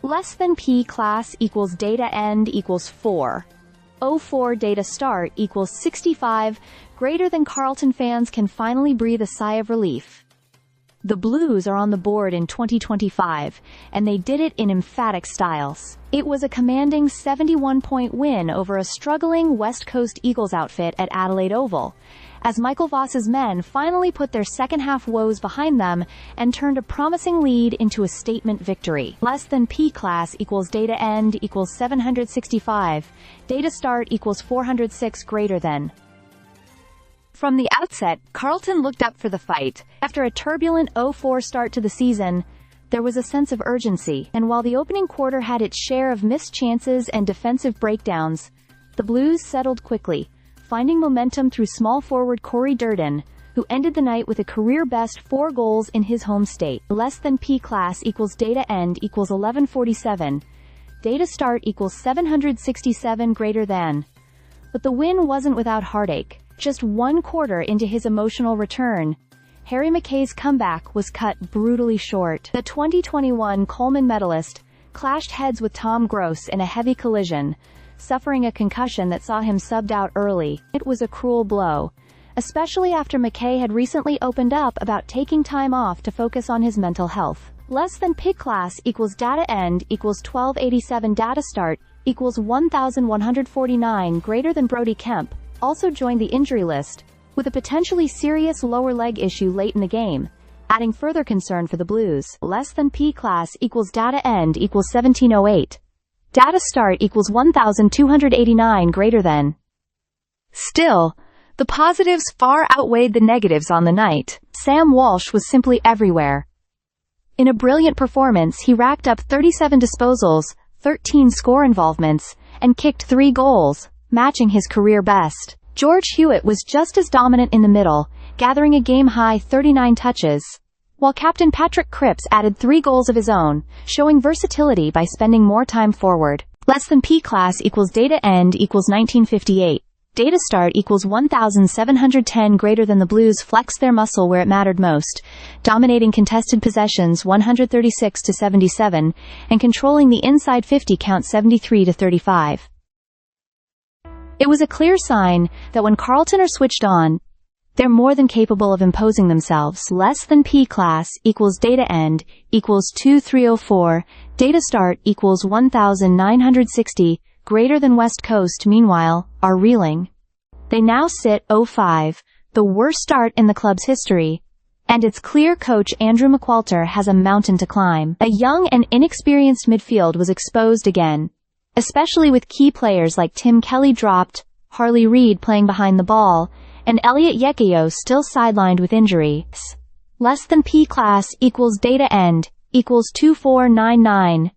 Less than P class equals data end equals 4. 04 data start equals 65, greater than Carlton fans can finally breathe a sigh of relief. The Blues are on the board in 2025, and they did it in emphatic styles. It was a commanding 71-point win over a struggling West Coast Eagles outfit at Adelaide Oval, as Michael Voss's men finally put their second-half woes behind them and turned a promising lead into a statement victory. Less than P class equals data end equals 765, data start equals 406 greater than. From the outset, Carlton looked up for the fight. After a turbulent 0-4 start to the season, there was a sense of urgency, and while the opening quarter had its share of missed chances and defensive breakdowns, the Blues settled quickly, finding momentum through small forward Corey Durden, who ended the night with a career-best 4 goals in his home state. Less than P class equals data end equals 1147, data start equals 767 greater than. But the win wasn't without heartache. Just 1 quarter into his emotional return, Harry McKay's comeback was cut brutally short. The 2021 Coleman medalist clashed heads with Tom Gross in a heavy collision, suffering a concussion that saw him subbed out early. It was a cruel blow, especially after McKay had recently opened up about taking time off to focus on his mental health. Less than P class equals data end equals 1287 data start equals 1149 greater than Brody Kemp also joined the injury list, with a potentially serious lower leg issue late in the game, adding further concern for the Blues. Less than P class equals data end equals 1708. Data start equals 1289 greater than. Still, the positives far outweighed the negatives on the night. Sam Walsh was simply everywhere. In a brilliant performance, he racked up 37 disposals, 13 score involvements, and kicked 3 goals, matching his career best. George Hewitt was just as dominant in the middle, gathering a game-high 39 touches, while Captain Patrick Cripps added 3 goals of his own, showing versatility by spending more time forward. Less than P class equals data end equals 1958. Data start equals 1710 greater than. The Blues flexed their muscle where it mattered most, dominating contested possessions 136-77, and controlling the inside 50 count 73-35. It was a clear sign that when Carlton are switched on, they're more than capable of imposing themselves. Less than P class equals data end equals 2304, data start equals 1960, greater than. West Coast, meanwhile, are reeling. They now sit 0-5, the worst start in the club's history, and its clear coach Andrew McQualter has a mountain to climb. A young and inexperienced midfield was exposed again, especially with key players like Tim Kelly dropped, Harley Reid playing behind the ball, and Elliot Yekio still sidelined with injuries. Less than P class equals data end equals 2499.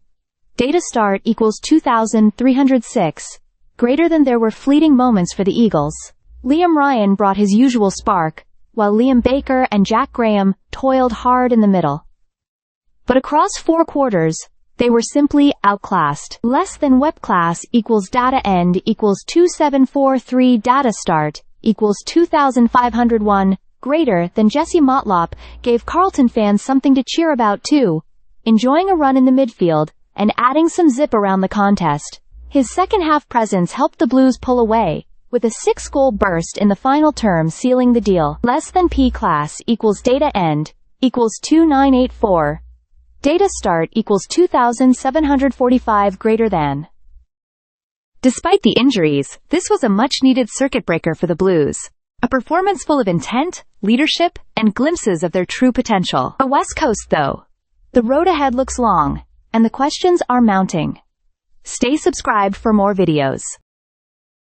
Data start equals 2306. Greater than. There were fleeting moments for the Eagles. Liam Ryan brought his usual spark, while Liam Baker and Jack Graham toiled hard in the middle. But across 4 quarters, they were simply outclassed. Less than web class equals data end equals 2743. Data start equals 2501. Greater than. Jesse Motlop gave Carlton fans something to cheer about too, enjoying a run in the midfield and adding some zip around the contest. His second-half presence helped the Blues pull away, with a 6-goal burst in the final term sealing the deal. Less than P class equals data end equals 2984. Data start equals 2745 greater than. Despite the injuries, this was a much-needed circuit breaker for the Blues. A performance full of intent, leadership, and glimpses of their true potential. The West Coast, though. The road ahead looks long, and the questions are mounting. Stay subscribed for more videos.